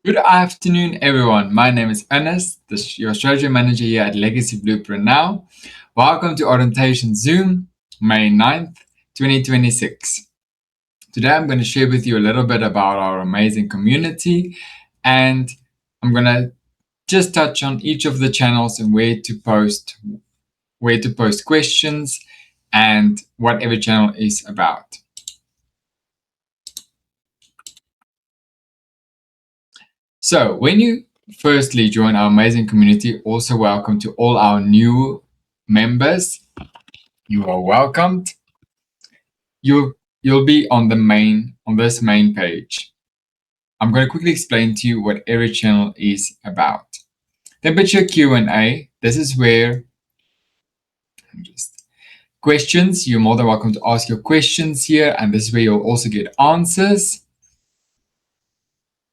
Good afternoon, everyone. My name is Ernest, your strategy manager here at Legacy Blueprint Now. Welcome to Orientation Zoom, May 9th, 2026. Today, I'm going to share with you a little bit about our amazing community, and I'm going to just touch on each of the channels and where to post questions and what every channel is about. So when you firstly join our amazing community, also welcome to all our new members. You are welcomed. You'll be on this main page. I'm going to quickly explain to you what every channel is about. Temperature Q&A. This is where just questions. You're more than welcome to ask your questions here, and this is where you'll also get answers.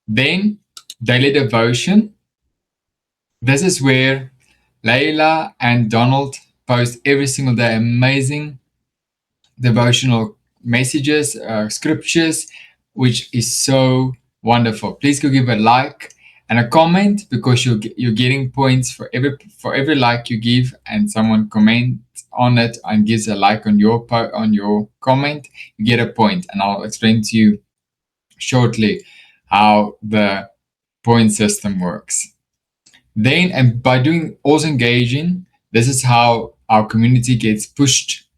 Then daily devotion. This is where Layla and Donald post every single day amazing devotional messages, scriptures, which is so wonderful. Please go give a like and a comment because you're getting points for every like you give, and someone comments on it and gives a like on your comment, you get a point. And I'll explain to you shortly how the point system works. Then, and by doing also engaging, this is how our community gets pushed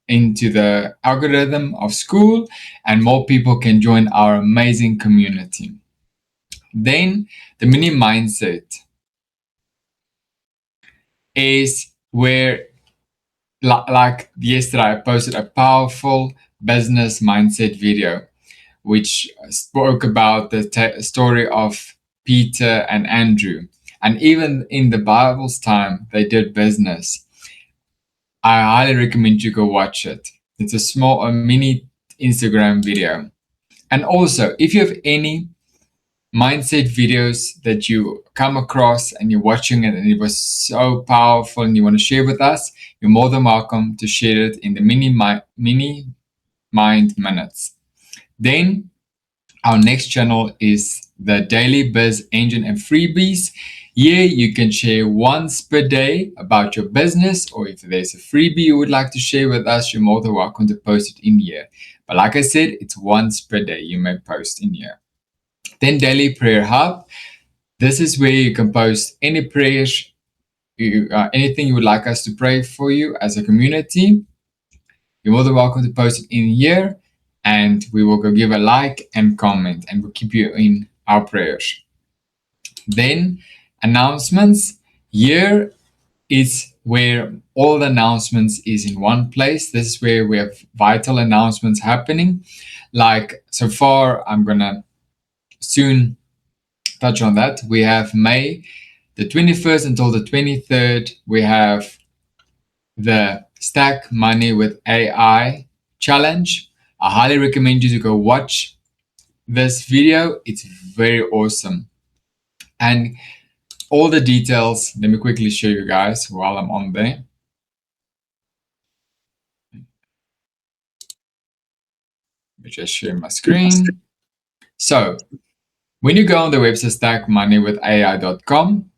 into the algorithm of school and more people can join our amazing community. Then the mini mindset is where, like yesterday, I posted a powerful business mindset video which spoke about the story of Peter and Andrew. And even in the Bible's time, they did business. I highly recommend you go watch it. It's a mini Instagram video. And also, if you have any mindset videos that you come across and you're watching it and it was so powerful and you want to share with us, you're more than welcome to share it in the mini mind minutes. Then our next channel is the Daily Biz Engine and Freebies. Here you can share once per day about your business, or if there's a freebie you would like to share with us, you're more than welcome to post it in here. But like I said, it's once per day you may post in here. Then Daily Prayer Hub. This is where you can post any prayers, anything you would like us to pray for you as a community. You're more than welcome to post it in here, and we will go give a like and comment, and we'll keep you in our prayers. Then announcements. Here is where all the announcements is in one place. This is where we have vital announcements happening. Like so far, I'm gonna soon touch on that. We have May the 21st until the 23rd. We have the Stack Money with AI challenge. I highly recommend you to go watch this video. It's very awesome. And all the details, let me quickly show you guys while I'm on there. Let me just share my screen. So when you go on the website stackmoneywithai.com,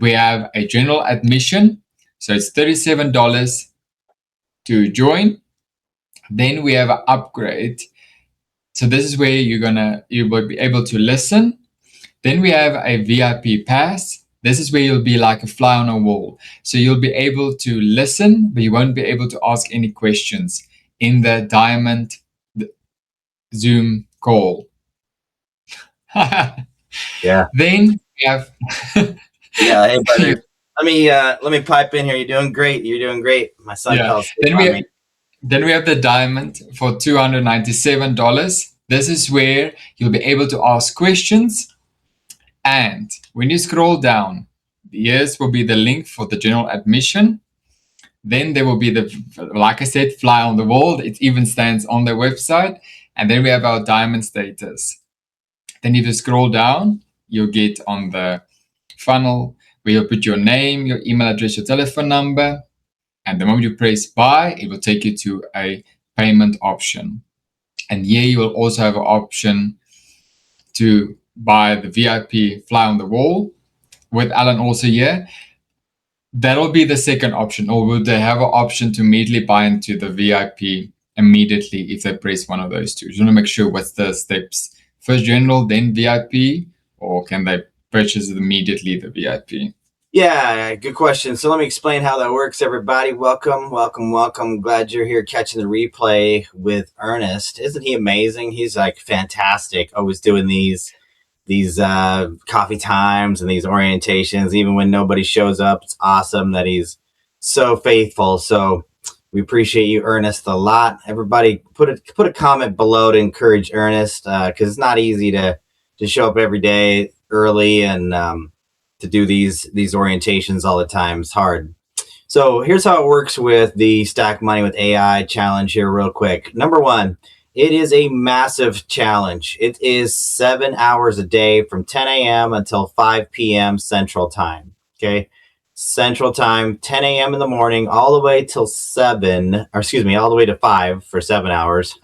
we have a general admission. So it's $37 to join. Then we have an upgrade. So this is where you will be able to listen. Then we have a VIP pass. This is where you'll be like a fly on a wall. So you'll be able to listen, but you won't be able to ask any questions in the Diamond Zoom call. Yeah. Then we have Yeah. Hey, brother. Let me pipe in here. You're doing great. You're doing great. My son calls. Then we have the Diamond for $297. This is where you'll be able to ask questions. And when you scroll down, here's will be the link for the general admission. Then there will be like I said, fly on the wall. It even stands on their website. And then we have our diamond status. Then if you scroll down, you'll get on the funnel where you'll put your name, your email address, your telephone number. And the moment you press buy, it will take you to a payment option. And here you will also have an option to buy the VIP fly on the wall with Allan also here, that'll be the second option. Or would they have an option to immediately buy into the VIP immediately if they press one of those two? Just want to make sure what's the steps. First general, then VIP, or can they purchase it immediately, the VIP? Yeah, good question. So let me explain how that works, everybody. Welcome, welcome, welcome. Glad you're here catching the replay with Ernest. Isn't he amazing? He's like fantastic. Always doing these coffee times and these orientations, even when nobody shows up. It's awesome that he's so faithful. So we appreciate you, Ernest, a lot. Everybody, put a comment below to encourage Ernest, because it's not easy to show up every day early and to do these orientations all the time. It's hard. So here's how it works with the Stack Money with AI challenge here real quick. Number one, it is a massive challenge. It is 7 hours a day from 10 a.m. until 5 p.m. Central Time. Okay. Central Time, 10 a.m. in the morning, all the way till 7, or excuse me, all the way to 5 for 7 hours.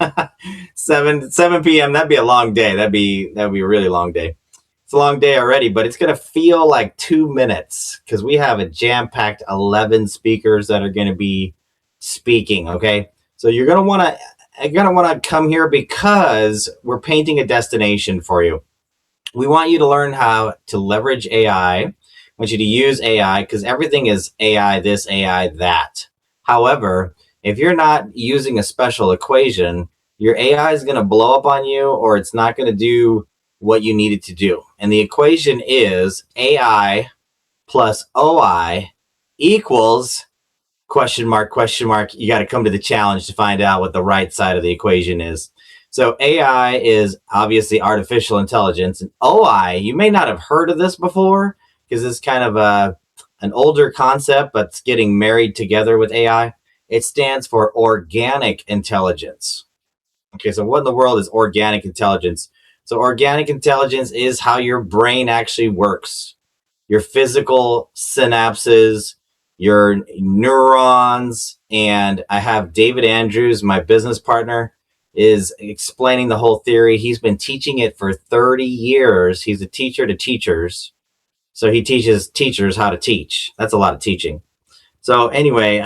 7 p.m. That'd be a long day. That'd be a really long day. It's a long day already, but it's going to feel like 2 minutes because we have a jam-packed 11 speakers that are going to be speaking. Okay. So you're going to want to come here because we're painting a destination for you. We want you to learn how to leverage AI. I want you to use AI because everything is AI this, AI that. However, if you're not using a special equation, your AI is going to blow up on you, or it's not going to do what you need it to do. And the equation is AI plus OI equals question mark, question mark. You got to come to the challenge to find out what the right side of the equation is. So AI is obviously artificial intelligence, and OI, you may not have heard of this before because it's kind of an older concept, but it's getting married together with AI. It stands for organic intelligence. Okay, so what in the world is organic intelligence? So organic intelligence is how your brain actually works. Your physical synapses, your neurons, and I have David Andrews, my business partner, is explaining the whole theory. He's been teaching it for 30 years. He's a teacher to teachers. So he teaches teachers how to teach. That's a lot of teaching. So anyway,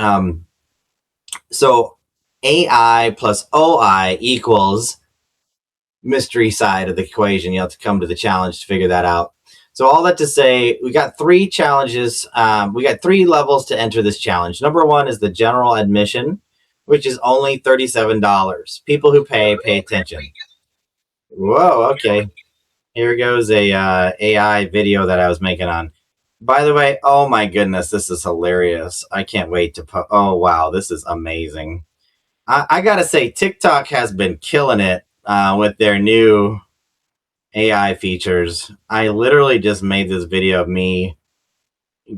so AI plus OI equals mystery side of the equation. You have to come to the challenge to figure that out. So all that to say, we got 3 challenges. We got 3 levels to enter this challenge. Number 1 is the general admission, which is only $37. People who pay attention. Whoa, okay. Here goes a AI video that I was making on. By the way, oh my goodness, this is hilarious. I can't wait to put. Oh wow, this is amazing. I gotta say, TikTok has been killing it with their new AI features. I literally just made this video of me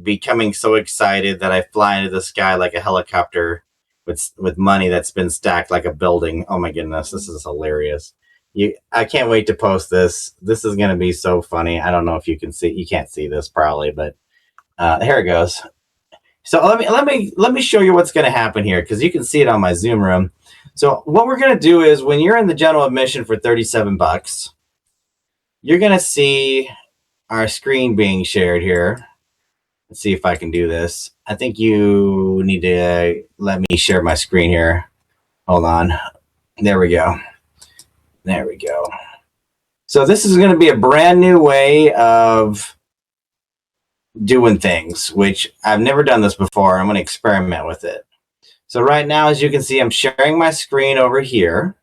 becoming so excited that I fly into the sky like a helicopter with money that's been stacked like a building. Oh my goodness, this is hilarious. I can't wait to post this. This is gonna be so funny. I don't know if you can see. You can't see this probably, but here it goes. So let me show you what's going to happen here because you can see it on my Zoom room. So what we're going to do is when you're in the general admission for $37, you're going to see our screen being shared here. Let's see if I can do this. I think you need to let me share my screen here. Hold on. There we go. There we go. So this is going to be a brand new way of doing things, which I've never done this before. I'm going to experiment with it. So right now, as you can see, I'm sharing my screen over here,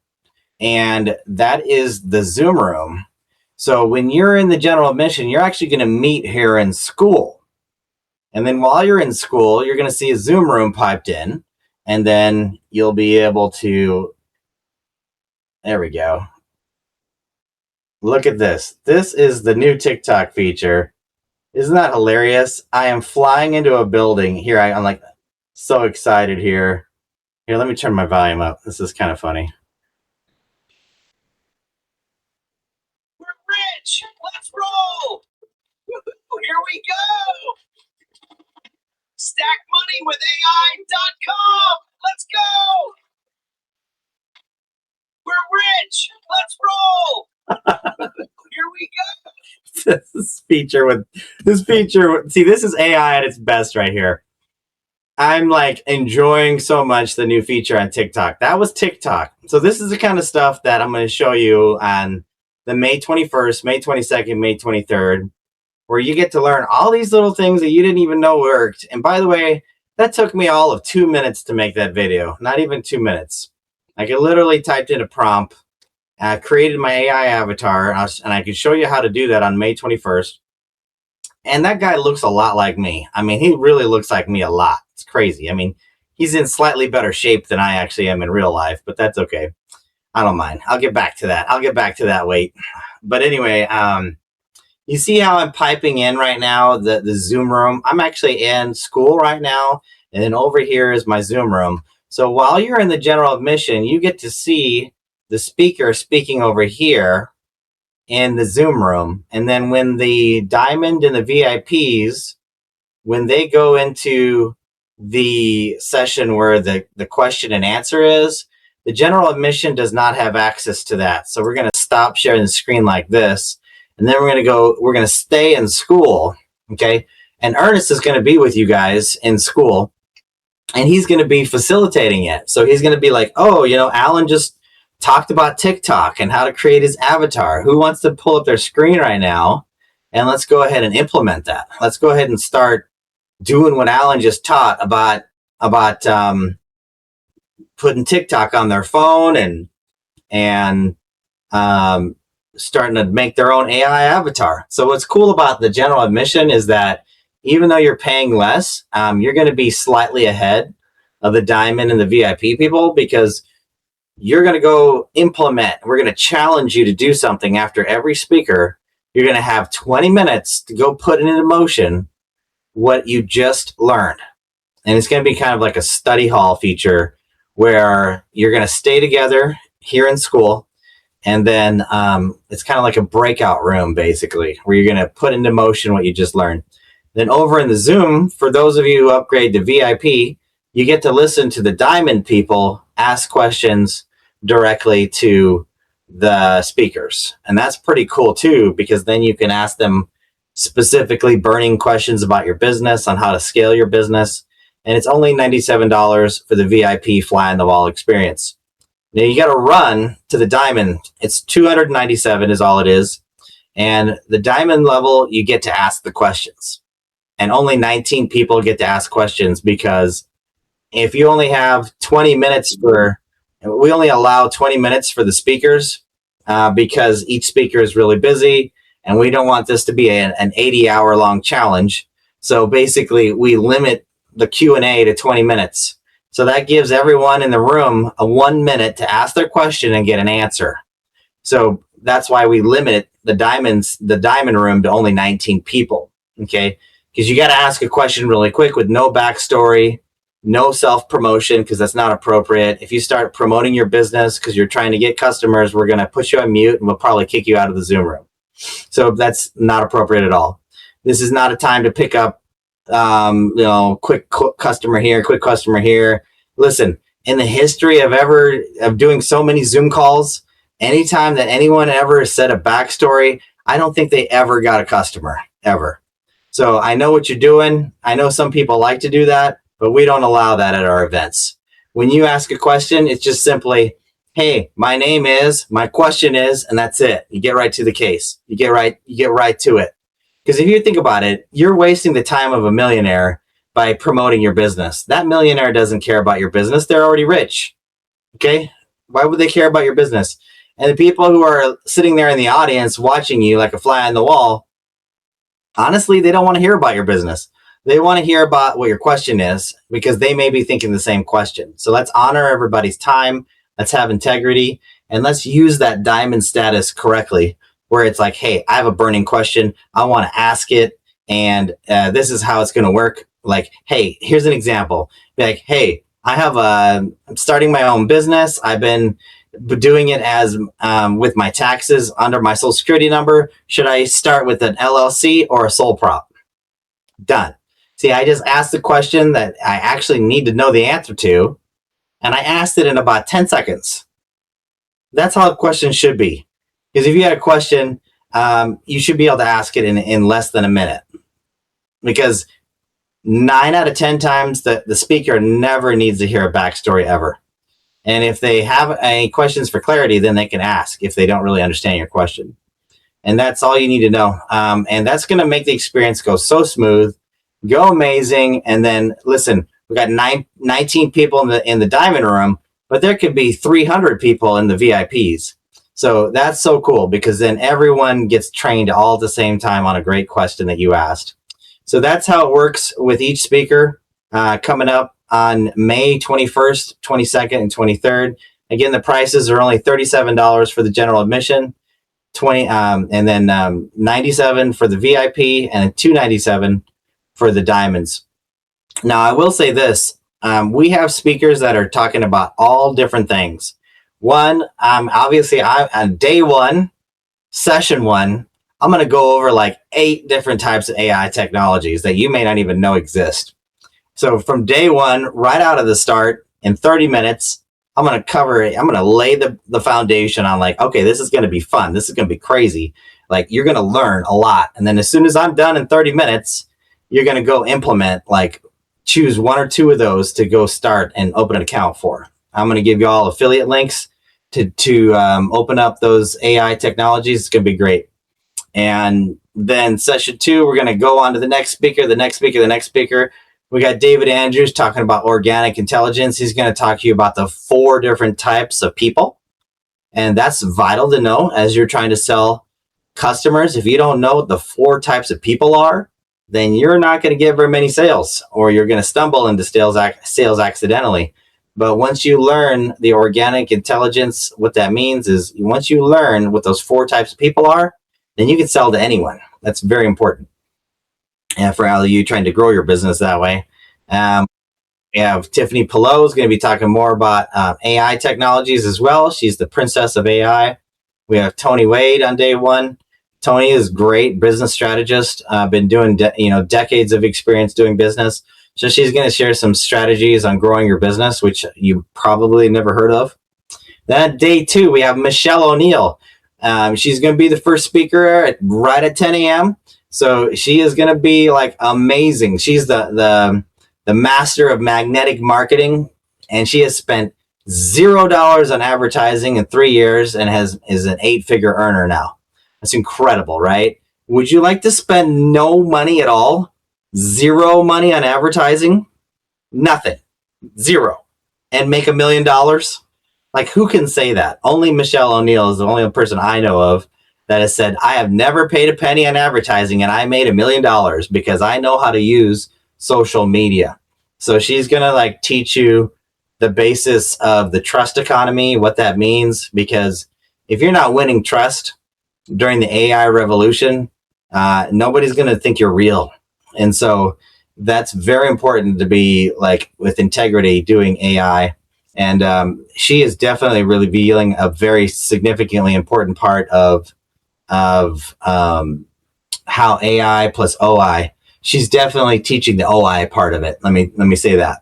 and that is the Zoom room. So when you're in the general admission, you're actually going to meet here in school. And then while you're in school, you're going to see a Zoom room piped in, and then you'll be able to, there we go. Look at this. This is the new TikTok feature. Isn't that hilarious? I am flying into a building here. I'm like so excited here. Here, let me turn my volume up. This is kind of funny. We're rich. Let's roll. Here we go. Stackmoneywithai.com. Let's go. We're rich. Let's roll. Here we go. this feature with this feature. See, this is AI at its best right here. I'm like enjoying so much the new feature on TikTok. That was TikTok. So this is the kind of stuff that I'm going to show you on the May 21st, May 22nd, May 23rd, where you get to learn all these little things that you didn't even know worked. And by the way, that took me all of 2 minutes to make that video. Not even 2 minutes. Like I literally typed in a prompt, created my AI avatar, and I can show you how to do that on May 21st. And that guy looks a lot like me. I mean, he really looks like me a lot. It's crazy. I mean, he's in slightly better shape than I actually am in real life, but that's okay. I don't mind. I'll get back to that. Wait. But anyway, you see how I'm piping in right now, the Zoom room? I'm actually in school right now, and then over here is my Zoom room. So while you're in the general admission, you get to see the speaker speaking over here in the Zoom room. And then when the diamond and the VIPs, when they go into the session where the question and answer is, the general admission does not have access to that. So we're going to stop sharing the screen like this. And then we're going to stay in school. Okay. And Ernest is going to be with you guys in school, and he's going to be facilitating it. So he's going to be like, oh, Allan just talked about TikTok and how to create his avatar. Who wants to pull up their screen right now? And let's go ahead and implement that. Let's go ahead and start doing what Allan just taught about putting TikTok on their phone and starting to make their own AI avatar. So what's cool about the general admission is that even though you're paying less, you're going to be slightly ahead of the diamond and the VIP people, because you're going to go implement. We're going to challenge you to do something after every speaker. You're going to have 20 minutes to go put into motion what you just learned. And it's going to be kind of like a study hall feature where you're going to stay together here in school. And then it's kind of like a breakout room, basically, where you're going to put into motion what you just learned. Then over in the Zoom, for those of you who upgrade to VIP, you get to listen to the diamond people ask questions directly to the speakers. And that's pretty cool too, because then you can ask them specifically burning questions about your business, on how to scale your business. And it's only $97 for the VIP fly on the wall experience. Now you got to run to the diamond. It's $297 is all it is. And the diamond level, you get to ask the questions. And only 19 people get to ask questions, because if you only have 20 minutes we only allow 20 minutes for the speakers because each speaker is really busy, and we don't want this to be an 80-hour long challenge. So basically, we limit the Q&A to 20 minutes. So that gives everyone in the room a 1 minute to ask their question and get an answer. So that's why we limit the diamond room to only 19 people. Okay, because you got to ask a question really quick with no backstory, no self-promotion, because that's not appropriate. If you start promoting your business because you're trying to get customers, we're going to put you on mute and we'll probably kick you out of the Zoom room. So that's not appropriate at all. This is not a time to pick up, quick customer here, quick customer here. Listen, in the history of doing so many Zoom calls, anytime that anyone ever said a backstory, I don't think they ever got a customer, ever. So I know what you're doing. I know some people like to do that, but we don't allow that at our events. When you ask a question, it's just simply, hey, my name is, my question is, and that's it. You get right to the case. You get right to it. Because if you think about it, you're wasting the time of a millionaire by promoting your business. That millionaire doesn't care about your business. They're already rich. Okay? Why would they care about your business? And the people who are sitting there in the audience watching you like a fly on the wall, honestly, they don't want to hear about your business. They want to hear about what your question is, because they may be thinking the same question. So let's honor everybody's time. Let's have integrity, and let's use that diamond status correctly, where it's like, hey, I have a burning question. I want to ask it, and this is how it's going to work. Like, hey, here's an example. Be like, hey, I'm starting my own business. I've been doing it as with my taxes under my social security number. Should I start with an LLC or a sole prop? Done. See, I just asked the question that I actually need to know the answer to, and I asked it in about 10 seconds. That's how a question should be. Because if you had a question you should be able to ask it in less than a minute, because 9 out of 10 times the speaker never needs to hear a backstory ever. And if they have any questions for clarity, then they can ask if they don't really understand your question. And that's all you need to know. And that's going to make the experience go so smooth, go amazing. And then listen, we got 19 people in the diamond room, but there could be 300 people in the VIPs. So that's so cool, because then everyone gets trained all at the same time on a great question that you asked. So that's how it works with each speaker coming up on May 21st, 22nd, and 23rd. Again, the prices are only $37 for the general admission, and then $97 for the VIP, and $297 for the diamonds. Now, I will say this: we have speakers that are talking about all different things. One, obviously, on day one, session one, I'm going to go over like 8 different types of AI technologies that you may not even know exist. So from day one, right out of the start, in 30 minutes, I'm going to cover it. I'm going to lay the foundation on like, okay, this is going to be fun. This is going to be crazy. Like, you're going to learn a lot. And then as soon as I'm done in 30 minutes, you're going to go implement, like, choose 1 or 2 of those to go start and open an account for. I'm going to give you all affiliate links to open up those AI technologies. It's going to be great. And then session 2, we're going to go on to the next speaker, the next speaker, the next speaker. We got David Andrews talking about organic intelligence. He's going to talk to you about the 4 different types of people. And that's vital to know as you're trying to sell customers. If you don't know what the 4 types of people are, then you're not going to get very many sales, or you're going to stumble into sales accidentally. But once you learn the organic intelligence, what that means is once you learn what those 4 types of people are, then you can sell to anyone. That's very important. And for all of you trying to grow your business that way, we have Tiffany Pillow is going to be talking more about AI technologies as well. She's the princess of AI. We have Tony Wade on day 1. Tony is great business strategist. Been doing decades of experience doing business. So she's going to share some strategies on growing your business, which you probably never heard of. Then day 2, we have Michelle O'Neill. She's going to be the first speaker right at 10 a.m. So she is going to be like amazing. She's the master of magnetic marketing, and she has spent $0 on advertising in 3 years and is an 8-figure earner now. That's incredible, right? Would you like to spend no money at all? 0 money on advertising? Nothing. 0. And make $1 million? Like, who can say that? Only Michelle O'Neill is the only person I know of that has said, I have never paid a penny on advertising and I made $1 million because I know how to use social media. So she's going to like teach you the basis of the trust economy, what that means, because if you're not winning trust during the AI revolution, nobody's going to think you're real. And so that's very important to be like with integrity doing AI. And she is definitely revealing a very significantly important part of how AI plus OI. She's definitely teaching the OI part of it. Let me say that.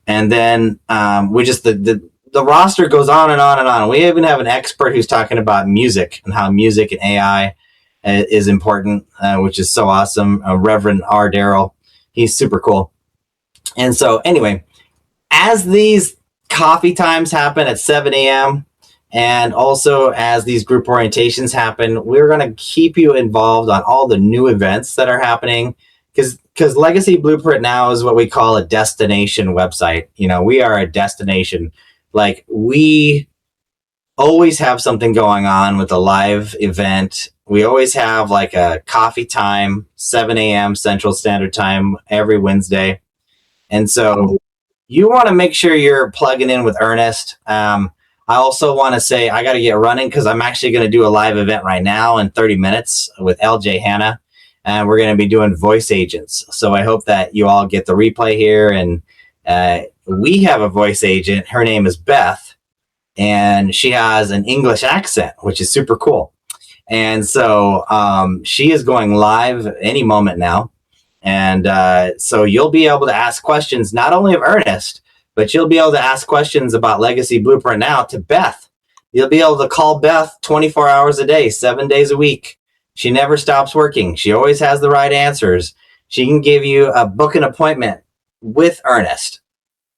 And then we just the roster goes on and on and on. We even have an expert who's talking about music and how music and AI is important, which is so awesome. Reverend R. Darrell, he's super cool. And so anyway, as these coffee times happen at 7 a.m. and also as these group orientations happen, we're going to keep you involved on all the new events that are happening, because Legacy Blueprint now is what we call a destination website. You know, we are a destination. Like, we always have something going on with a live event. We always have like a coffee time, 7 a.m. Central Standard Time every Wednesday. And so you want to make sure you're plugging in with Ernest. I also want to say I got to get running because I'm actually going to do a live event right now in 30 minutes with LJ Hanna. And we're going to be doing voice agents. So I hope that you all get the replay here. And we have a voice agent. Her name is Beth. And she has an English accent, which is super cool. And so she is going live any moment now. And so you'll be able to ask questions not only of Ernest, but you'll be able to ask questions about Legacy Blueprint now to Beth. You'll be able to call Beth 24 hours a day, 7 days a week. She never stops working. She always has the right answers. She can give you a book an appointment with Ernest.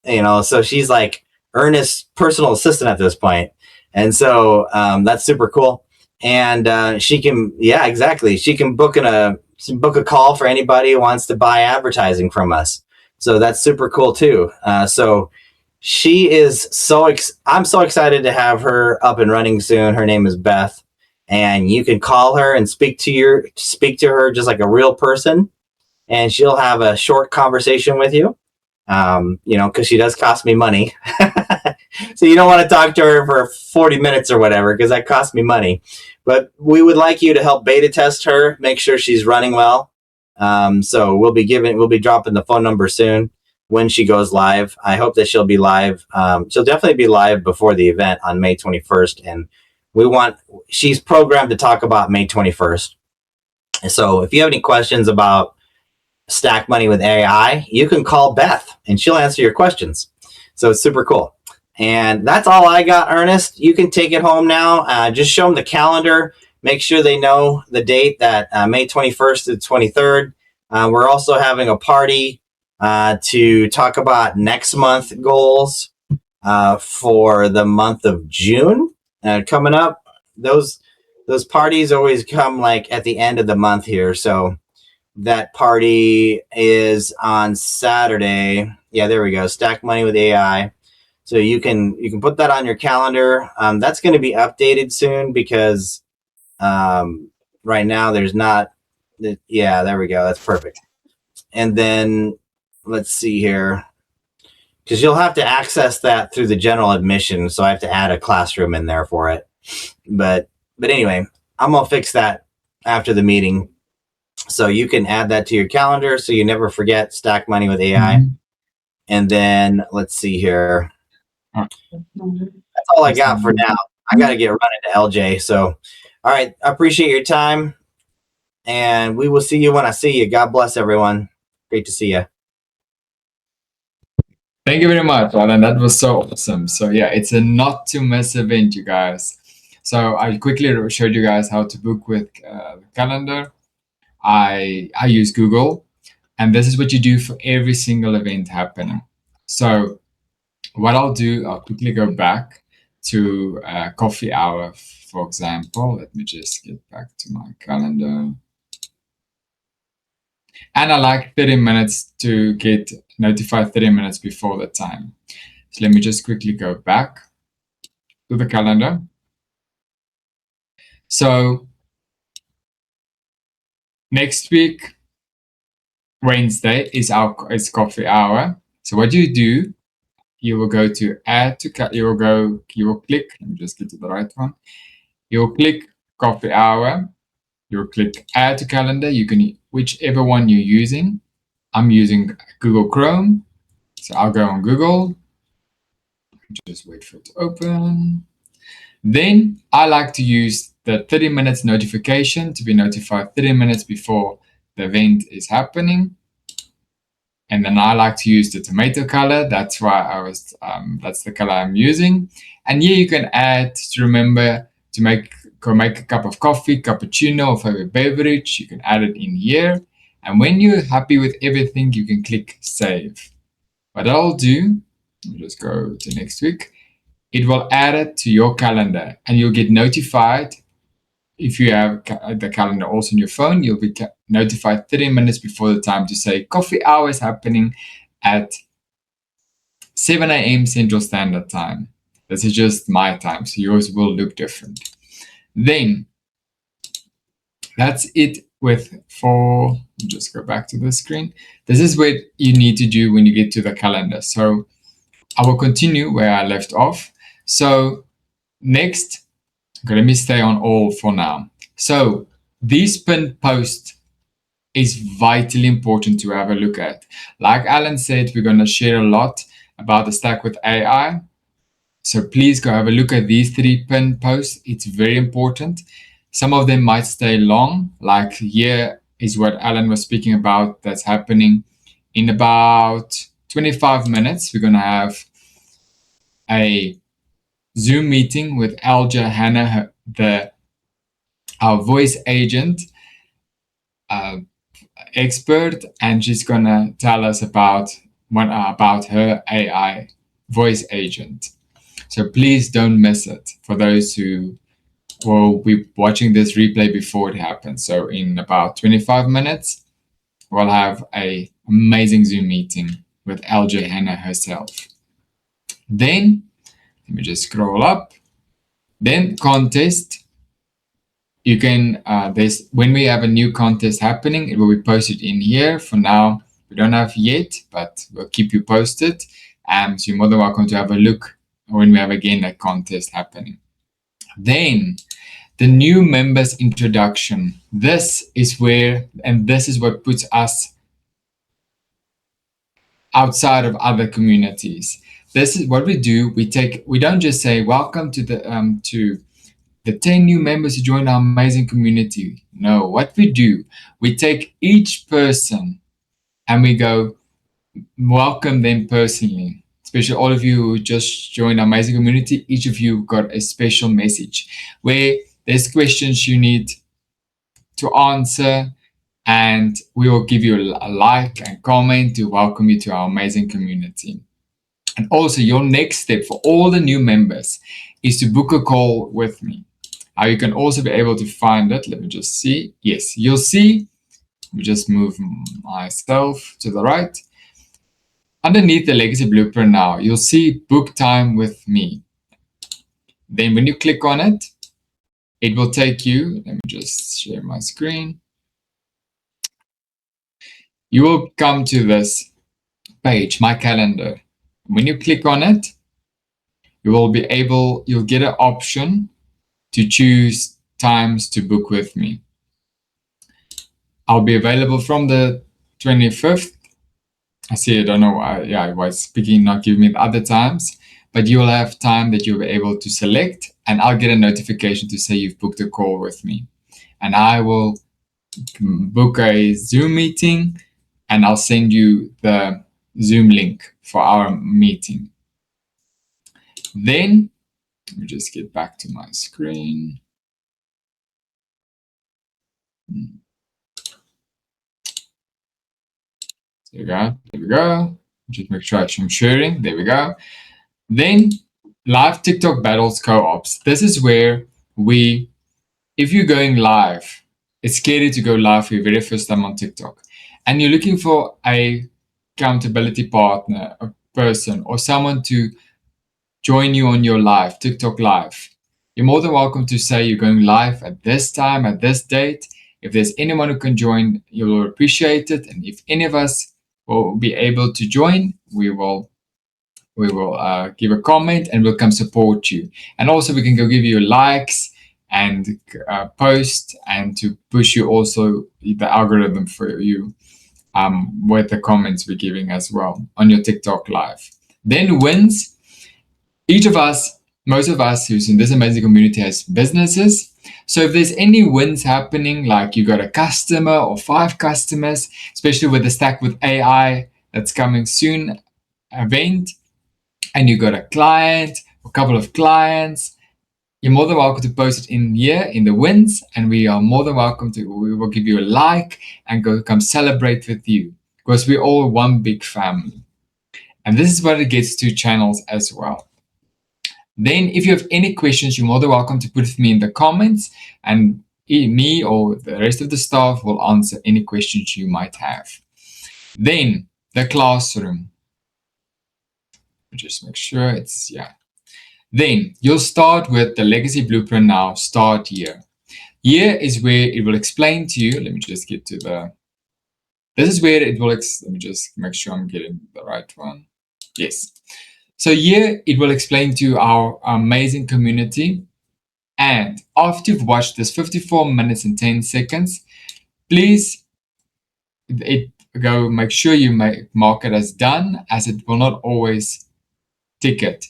So she's like Ernest's personal assistant at this point. And so that's super cool. And she can, yeah, exactly. She can book a call for anybody who wants to buy advertising from us. So that's super cool too. So she is I'm so excited to have her up and running soon. Her name is Beth, and you can call her and speak to her just like a real person, and she'll have a short conversation with you. Because she does cost me money. So you don't want to talk to her for 40 minutes or whatever, because that costs me money. But we would like you to help beta test her, make sure she's running well. So we'll be dropping the phone number soon when she goes live. I hope that she'll be live. She'll definitely be live before the event on May 21st. And she's programmed to talk about May 21st. So if you have any questions about Stack Money with AI, you can call Beth and she'll answer your questions. So it's super cool. And that's all I got, Ernest. You can take it home now. Just show them the calendar. Make sure they know the date, that May 21st to the 23rd. We're also having a party to talk about next month goals for the month of June coming up. Those parties always come like at the end of the month here. So that party is on Saturday. Yeah, there we go. Stack Money with AI. So you can put that on your calendar. That's going to be updated soon because right now there's not. Yeah, there we go. That's perfect. And then let's see here, because you'll have to access that through the general admission. So I have to add a classroom in there for it. But anyway, I'm gonna fix that after the meeting. So you can add that to your calendar so you never forget Stack Money with AI. Mm-hmm. And then let's see here. That's all I got for now. I got to get running to LJ. So, all right. I appreciate your time. And we will see you when I see you. God bless everyone. Great to see you. Thank you very much, Allan. That was so awesome. So yeah, it's a not to miss event, you guys. So I quickly showed you guys how to book with the calendar. I use Google, and this is what you do for every single event happening. So what I'll do, I'll quickly go back to coffee hour, for example. Let me just get back to my calendar. And I like 30 minutes to get notified 30 minutes before the time. So let me just quickly go back to the calendar. So next week, Wednesday is coffee hour. So what you do, you will go to you will click, let me just get to the right one. You'll click coffee hour. You'll click add to calendar. You can, whichever one you're using. I'm using Google Chrome. So I'll go on Google. Just wait for it to open. Then I like to use the 30 minutes notification to be notified 30 minutes before the event is happening. And then I like to use the tomato color. That's why that's the color I'm using. And here you can add to remember to make a cup of coffee, cappuccino, or favorite beverage. You can add it in here. And when you're happy with everything, you can click save. What I'll do, let me just go to next week. It will add it to your calendar and you'll get notified. If you have the calendar also on your phone, you'll be notified 30 minutes before the time to say coffee hour is happening at 7 a.m. Central Standard Time. This is just my time, so yours will look different. Then that's it just go back to the screen. This is what you need to do when you get to the calendar. So I will continue where I left off. So next, okay, let me stay on all for now. So this pinned post is vitally important to have a look at. Like Allan said, we're going to share a lot about the Stack with AI. So please go have a look at these 3 pinned posts. It's very important. Some of them might stay long, like here is what Allan was speaking about that's happening. In about 25 minutes, we're going to have a Zoom meeting with Alja Hannah, our voice agent, expert, and she's gonna tell us about her AI voice agent. So please don't miss it for those who will be watching this replay before it happens. So in about 25 minutes, we'll have a amazing Zoom meeting with LJ Hannah herself. Then let me just scroll up. Then contest. You can there's when we have a new contest happening, it will be posted in here. For now, we don't have yet, but we'll keep you posted. So you're more than welcome to have a look when we have again a contest happening. Then the new members introduction. This is where, and this is what puts us outside of other communities. This is what we do. We don't just say welcome to the 10 new members who joined our amazing community. No, what we do, we take each person and we go welcome them personally. Especially all of you who just joined our amazing community, each of you got a special message where there's questions you need to answer, and we will give you a like and comment to welcome you to our amazing community. And also, your next step for all the new members is to book a call with me. You can also be able to find it. Let me just see. Yes, you'll see. Let me just move myself to the right. Underneath the Legacy Blueprint now, you'll see book time with me. Then when you click on it, it will take you, let me just share my screen. You will come to this page, my calendar. When you click on it, you'll get an option to choose times to book with me. I'll be available from the 25th. I see, I don't know why, I was speaking, not giving me the other times, but you'll have time that you'll be able to select, and I'll get a notification to say you've booked a call with me. And I will book a Zoom meeting, and I'll send you the Zoom link for our meeting. Then, let me just get back to my screen. There we go. There we go. Just make sure I'm sharing. There we go. Then live TikTok battles co-ops. This is where if you're going live, it's scary to go live for your very first time on TikTok, and you're looking for a accountability partner, a person, or someone to join you on your live, TikTok live. You're more than welcome to say you're going live at this time, at this date. If there's anyone who can join, you will appreciate it. And if any of us will be able to join, we will give a comment and we'll come support you. And also we can go give you likes and post, and to push you also the algorithm for you with the comments we're giving as well on your TikTok live. Then wins. Most of us who's in this amazing community has businesses. So if there's any wins happening, like you got a customer or 5 customers, especially with the Stack with AI that's coming soon event, and you got a client, a couple of clients, you're more than welcome to post it in here in the wins, and we are more than welcome to, we will give you a like and come celebrate with you, because we're all one big family. And this is where it gets to channels as well. Then if you have any questions, you're more than welcome to put me in the comments, and me or the rest of the staff will answer any questions you might have. Then the classroom. Just make sure it's, yeah. Then you'll start with the Legacy Blueprint now, start here. Here is where it will explain to you, let me just get to this is where it will, let me just make sure I'm getting the right one. Yes. So here it will explain to you our amazing community. And after you've watched this 54 minutes and 10 seconds, please make sure you mark it as done, as it will not always tick it.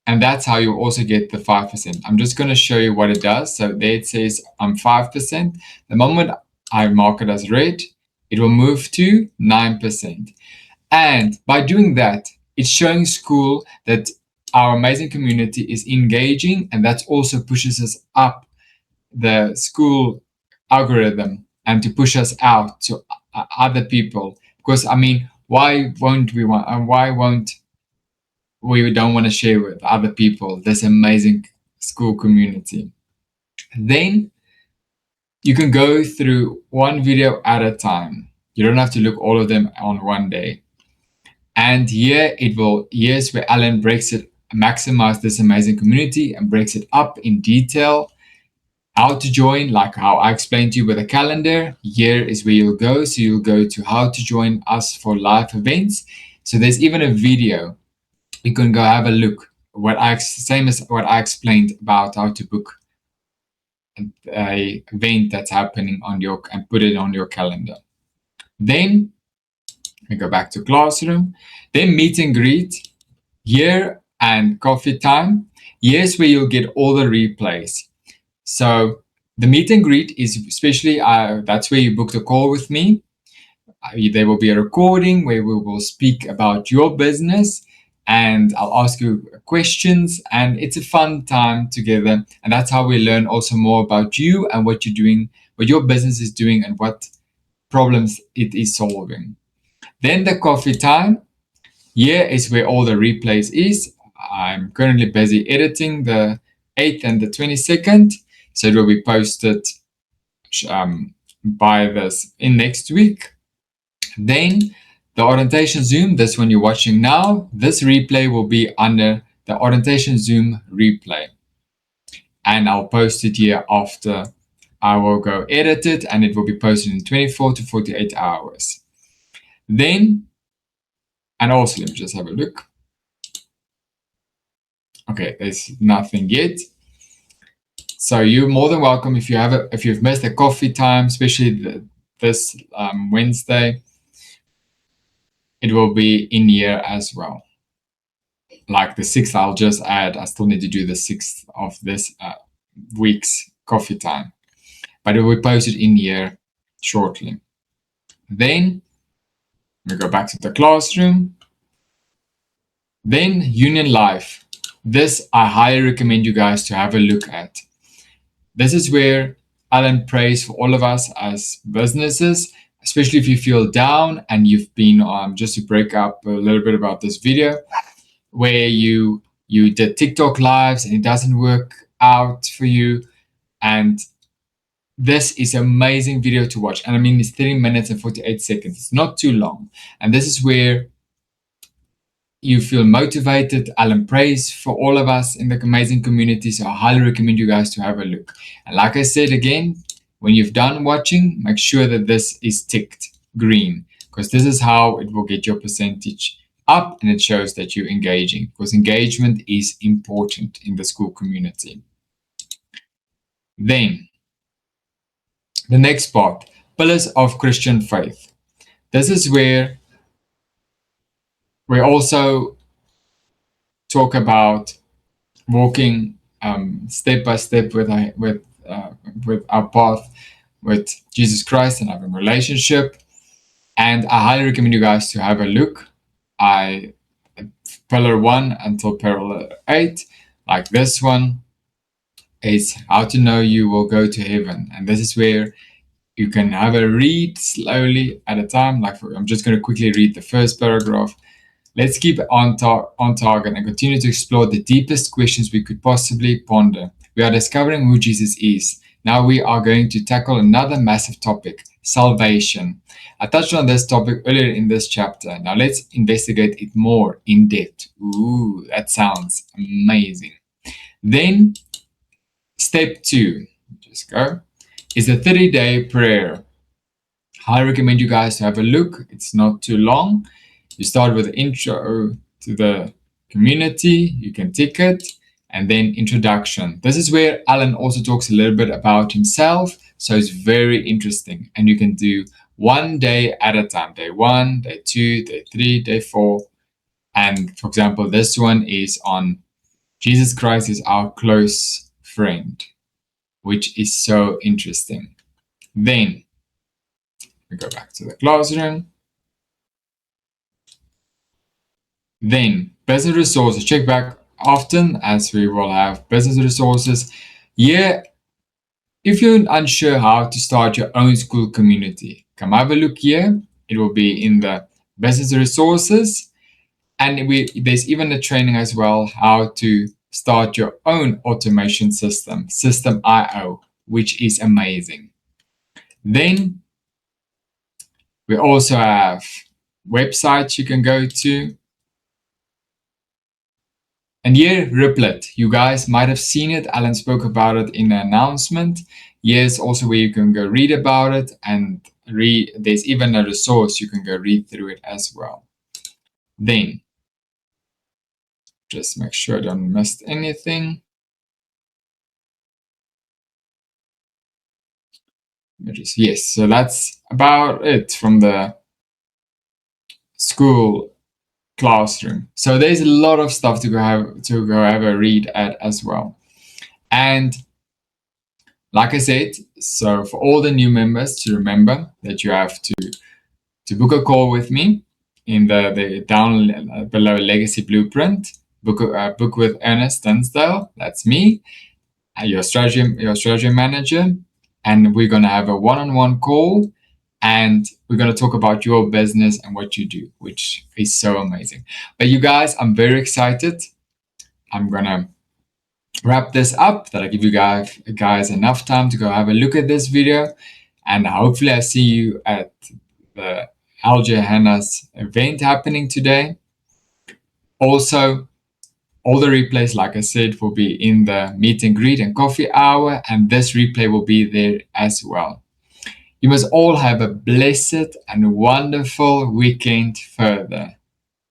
And that's how you also get the 5%. I'm just going to show you what it does. So there it says I'm 5%. The moment I mark it as red, it will move to 9%. And by doing that, it's showing school that our amazing community is engaging, and that also pushes us up the school algorithm and to push us out to other people. Because I mean, why won't we want? And why won't we don't want to share with other people this amazing school community? Then you can go through one video at a time. You don't have to look all of them on one day. And here's where Allan breaks it, maximize this amazing community and breaks it up in detail. How to join, like how I explained to you with a calendar. Here is where you'll go. So you'll go to how to join us for live events. So there's even a video. You can go have a look. Same as what I explained about how to book a event that's happening on your and put it on your calendar. Then we go back to classroom. Then meet and greet. Here and coffee time. Here's where you'll get all the replays. So the meet and greet is especially, that's where you book the call with me. There will be a recording where we will speak about your business and I'll ask you questions, and it's a fun time together. And that's how we learn also more about you and what you're doing, what your business is doing, and what problems it is solving. Then the coffee time. Here is where all the replays is. I'm currently busy editing the 8th and the 22nd. So it will be posted by this in next week. Then the orientation Zoom, this one you're watching now, this replay will be under the orientation Zoom replay. And I'll post it here after I will go edit it, and it will be posted in 24 to 48 hours. Then, and also let me just have a look. Okay, there's nothing yet. So you're more than welcome if you've missed a coffee time, especially this Wednesday. It will be in here as well. Like the 6th, I'll just add. I still need to do the 6th of this week's coffee time, but it will be posted in here shortly. Then we go back to the classroom. Then Union Life. This I highly recommend you guys to have a look at. This is where Allan prays for all of us as businesses, especially if you feel down and you've been, just to break up a little bit about this video, where you did TikTok lives and it doesn't work out for you. And this is an amazing video to watch. And I mean, it's 30 minutes and 48 seconds. It's not too long. And this is where you feel motivated. Allan prays for all of us in the amazing community. So I highly recommend you guys to have a look. And like I said again, when you've done watching, make sure that this is ticked green, because this is how it will get your percentage up and it shows that you're engaging, because engagement is important in the school community. Then the next part, pillars of Christian faith. This is where we also talk about walking step by step with our path with Jesus Christ and having a relationship. And I highly recommend you guys to have a look. Pillar 1 until pillar 8, like this one, is how to know you will go to heaven. And this is where you can have a read slowly at a time. I'm just going to quickly read the first paragraph. Let's keep on target and continue to explore the deepest questions we could possibly ponder. We are discovering who Jesus is. Now we are going to tackle another massive topic, salvation. I touched on this topic earlier in this chapter. Now let's investigate it more in depth. Ooh, that sounds amazing. Then step 2, just go, is a 30-day prayer. I recommend you guys to have a look. It's not too long. You start with the intro to the community, you can tick it, and then introduction. This is where Allan also talks a little bit about himself, so it's very interesting. And you can do one day at a time, day 1, day 2, day 3, day 4. And for example, this one is on Jesus Christ is our close friend, which is so interesting. Then we go back to the classroom. Then business resources, check back often as we will have business resources. Here, If you're unsure how to start your own school community, come have a look here. It will be in the business resources. And there's even a training as well, how to start your own automation system, System IO, which is amazing. Then we also have websites you can go to. And here, Riplet, you guys might have seen it. Allan spoke about it in the announcement. Here's also where you can go read about it, and there's even a resource you can go read through it as well. Then, just make sure I don't miss anything. Yes, so that's about it from the school classroom. So there's a lot of stuff to go have a read at as well. And like I said, so for all the new members to remember that you have to book a call with me in the down below Legacy Blueprint. Book with Ernest Dunsdale. That's me, your strategy manager, and we're gonna have a one-on-one call, and we're gonna talk about your business and what you do, which is so amazing. But you guys, I'm very excited. I'm gonna wrap this up. That I give you guys enough time to go have a look at this video, and hopefully I see you at the Alger Hannah's event happening today. Also, all the replays, like I said, will be in the meet and greet and coffee hour, and this replay will be there as well. You must all have a blessed and wonderful weekend further.